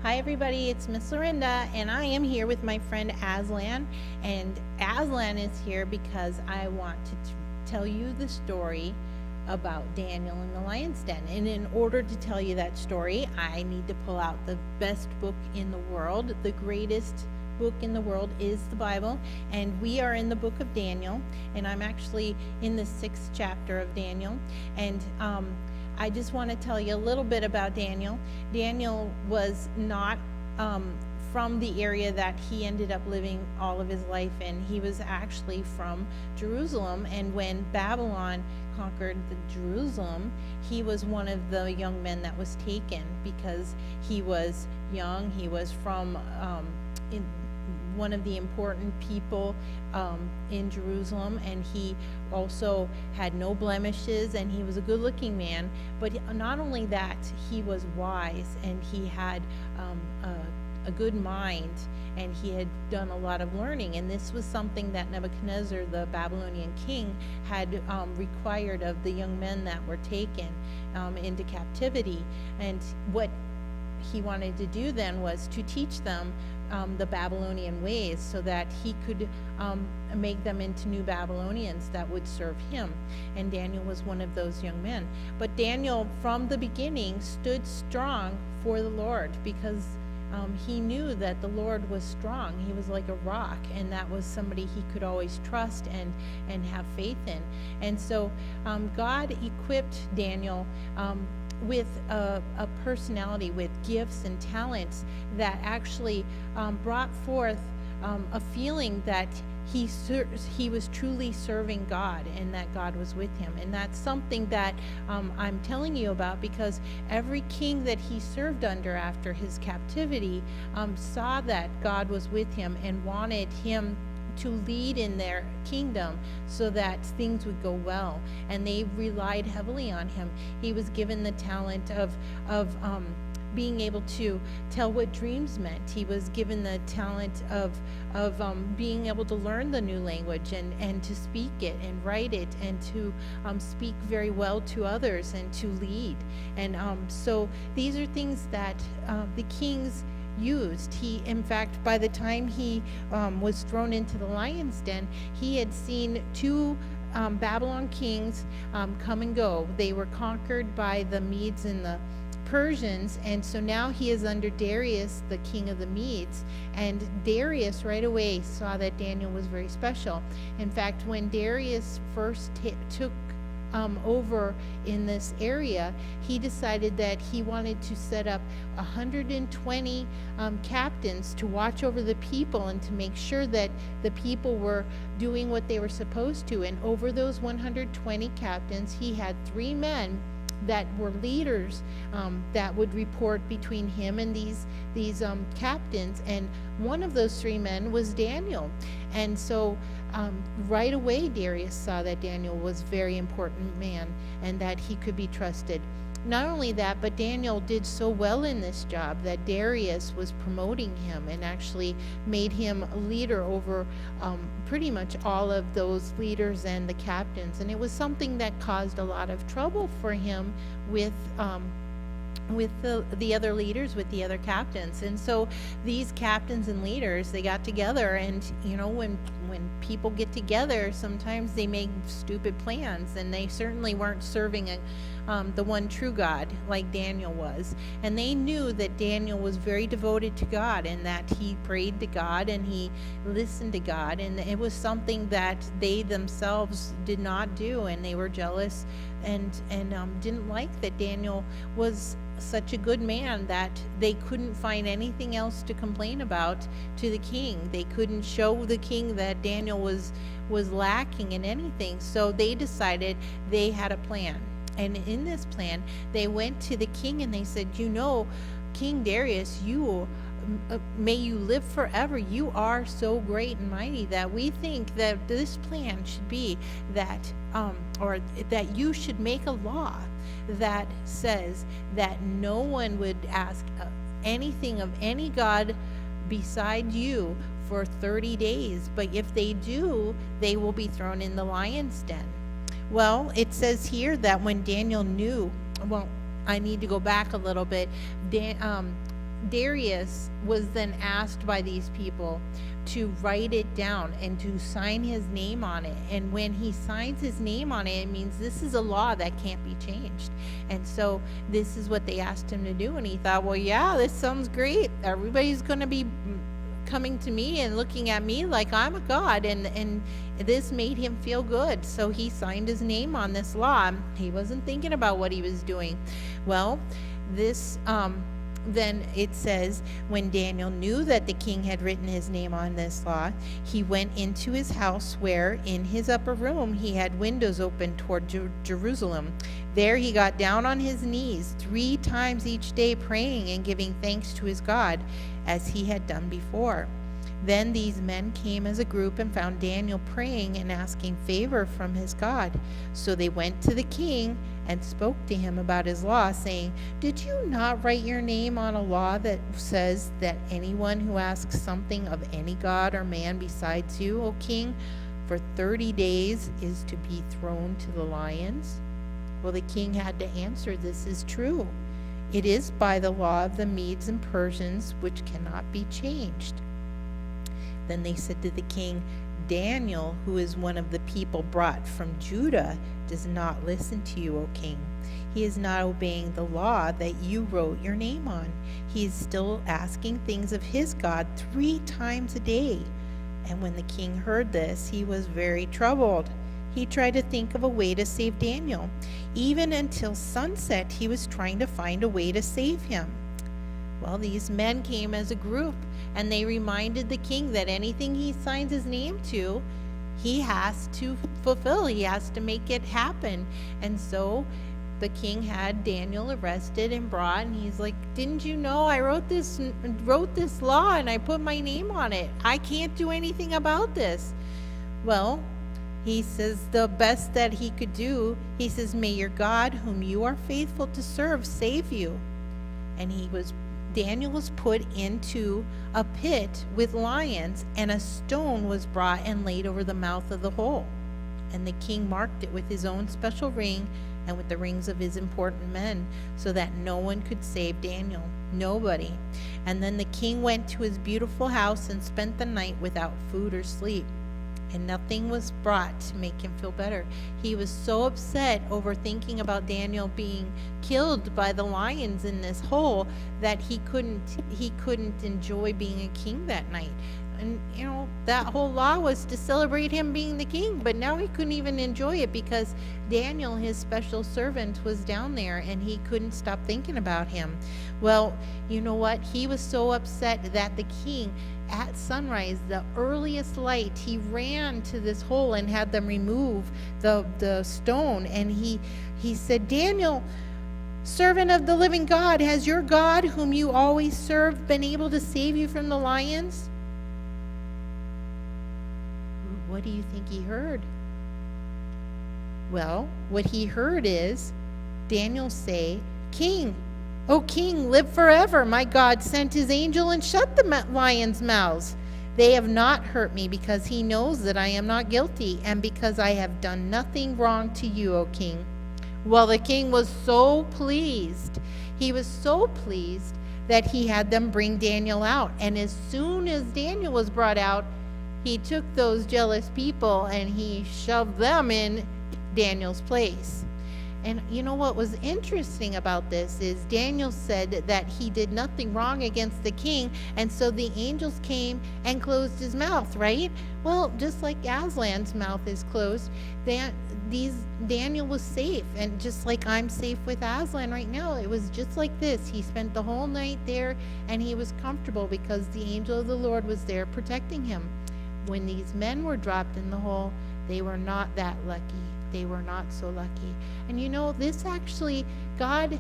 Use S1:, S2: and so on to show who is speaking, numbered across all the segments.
S1: Hi everybody, it's Miss Lorinda, and I am here with my friend Aslan. And Aslan is here because I want to tell you the story about Daniel in the lion's den. And in order to tell you that story, I need to pull out the best book in the world. The greatest book in the world is the Bible, and we are in the book of Daniel, and I'm actually in the 6th chapter of Daniel. And I just want to tell you a little bit about Daniel. Daniel was not from the area that he ended up living all of his life in. He was actually from Jerusalem, and when Babylon conquered Jerusalem, he was one of the young men that was taken because he was young. He was from one of the important people in Jerusalem, and he also had no blemishes, and he was a good-looking man. But not only that, he was wise, and he had a good mind, and he had done a lot of learning. And this was something that Nebuchadnezzar, the Babylonian king, had required of the young men that were taken into captivity. And what he wanted to do then was to teach them the Babylonian ways, so that he could make them into new Babylonians that would serve him. And Daniel was one of those young men. But Daniel, from the beginning, stood strong for the Lord, because he knew that the Lord was strong. He was like a rock, and that was somebody he could always trust and have faith in. And so God equipped Daniel with a personality, with gifts and talents that actually brought forth a feeling that he was truly serving God, and that God was with him. And that's something that I'm telling you about, because every king that he served under after his captivity saw that God was with him and wanted him to lead in their kingdom so that things would go well, and they relied heavily on him. He was given the talent of being able to tell what dreams meant. He was given the talent of being able to learn the new language and to speak it and write it, and to speak very well to others and to lead. And so these are things that the kings used. He, in fact, by the time he was thrown into the lion's den, he had seen two Babylon kings come and go. They were conquered by the Medes and the Persians, and so now he is under Darius, the king of the Medes. And Darius right away saw that Daniel was very special. In fact, when Darius first took over in this area, he decided that he wanted to set up 120 captains to watch over the people and to make sure that the people were doing what they were supposed to. And over those 120 captains, he had 3 men that were leaders that would report between him and these captains. And one of those 3 men was Daniel. And so right away Darius saw that Daniel was a very important man and that he could be trusted. Not only that, but Daniel did so well in this job that Darius was promoting him and actually made him a leader over pretty much all of those leaders and the captains. And it was something that caused a lot of trouble for him with the other leaders, with the other captains. And so these captains and leaders, they got together, and when people get together, sometimes they make stupid plans, and they certainly weren't serving the one true God like Daniel was. And they knew that Daniel was very devoted to God, and that he prayed to God and he listened to God, and it was something that they themselves did not do, and they were jealous and didn't like that Daniel was such a good man that they couldn't find anything else to complain about to the king. They couldn't show the king that Daniel was lacking in anything. So they decided they had a plan. And in this plan, they went to the king and they said, King Darius, may you live forever. You are so great and mighty that we think that this plan should be that or that you should make a law that says that no one would ask anything of any god beside you for 30 days. But if they do, they will be thrown in the lion's den. Well, it says here that when Daniel knew, I need to go back a little bit. Darius was then asked by these people to write it down and to sign his name on it. And when he signs his name on it, it means this is a law that can't be changed. And so this is what they asked him to do. And he thought, well, yeah, this sounds great. Everybody's going to be coming to me and looking at me like I'm a god, and this made him feel good. So he signed his name on this law. He wasn't thinking about what he was doing. Well, this then it says, when Daniel knew that the king had written his name on this law, he went into his house, where in his upper room he had windows open toward Jerusalem. There he got down on his knees 3 times each day, praying and giving thanks to his God, as he had done before. Then these men came as a group and found Daniel praying and asking favor from his God. So they went to the king and spoke to him about his law, saying, "Did you not write your name on a law that says that anyone who asks something of any god or man besides you, O king, for 30 days is to be thrown to the lions?" Well, the king had to answer, "This is true. It is by the law of the Medes and Persians, which cannot be changed." Then they said to the king, "Daniel, who is one of the people brought from Judah, does not listen to you, O king. He is not obeying the law that you wrote your name on. He is still asking things of his God 3 times a day." And when the king heard this, he was very troubled. He tried to think of a way to save Daniel. Even until sunset, he was trying to find a way to save him. Well, these men came as a group, and they reminded the king that anything he signs his name to, he has to fulfill. He has to make it happen. And so the king had Daniel arrested and brought, and he's like, "Didn't you know I wrote this law and I put my name on it? I can't do anything about this." Well, he says the best that he could do, he says, "May your God, whom you are faithful to serve, save you." And Daniel was put into a pit with lions, and a stone was brought and laid over the mouth of the hole. And the king marked it with his own special ring and with the rings of his important men, so that no one could save Daniel. Nobody. And then the king went to his beautiful house and spent the night without food or sleep. And nothing was brought to make him feel better. He was so upset over thinking about Daniel being killed by the lions in this hole that he couldn't enjoy being a king that night. And that whole law was to celebrate him being the king, but now he couldn't even enjoy it because Daniel, his special servant, was down there, and he couldn't stop thinking about him. Well, you know what? He was so upset that the king, at sunrise, the earliest light, he ran to this hole and had them remove the stone. And he said, "Daniel, servant of the living God, has your God, whom you always serve, been able to save you from the lions?" What do you think he heard? Well, what he heard is Daniel say, "King, O king, live forever. My God sent his angel and shut the lions' mouths. They have not hurt me, because he knows that I am not guilty, and because I have done nothing wrong to you, O king." Well, the king was so pleased. He was so pleased that he had them bring Daniel out. And as soon as Daniel was brought out, he took those jealous people and he shoved them in Daniel's place. And you know what was interesting about this is Daniel said that he did nothing wrong against the king, and so the angels came and closed his mouth, right? Well, just like Aslan's mouth is closed, Daniel was safe, and just like I'm safe with Aslan right now, it was just like this. He spent the whole night there, and he was comfortable because the angel of the Lord was there protecting him. When these men were dropped in the hole, they were not that lucky. They were not so lucky. And this actually, God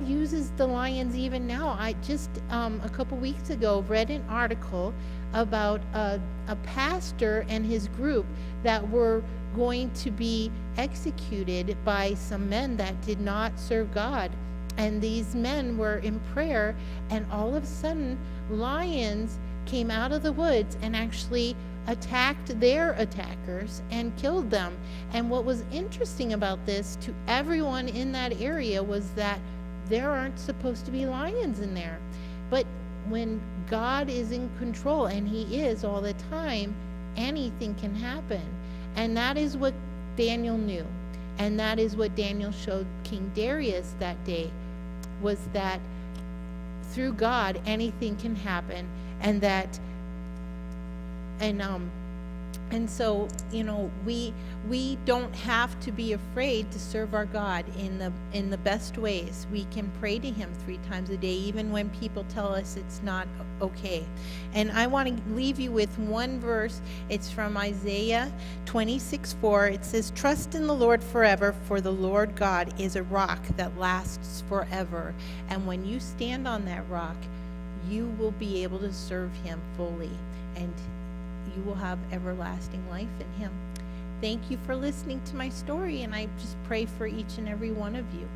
S1: uses the lions even now. I just a couple weeks ago read an article about a pastor and his group that were going to be executed by some men that did not serve God. And these men were in prayer, and all of a sudden lions came out of the woods and actually attacked their attackers and killed them. And what was interesting about this to everyone in that area was that there aren't supposed to be lions in there. But when God is in control, and he is all the time, anything can happen. And that is what Daniel knew. And that is what Daniel showed King Darius that day, was that through God anything can happen. And that and so, we don't have to be afraid to serve our God in the best ways. We can pray to him 3 times a day, even when people tell us it's not okay. And I want to leave you with one verse. It's from Isaiah 26:4. It says, "Trust in the Lord forever, for the Lord God is a rock that lasts forever." And when you stand on that rock, you will be able to serve him fully, and you will have everlasting life in him. Thank you for listening to my story, and I just pray for each and every one of you.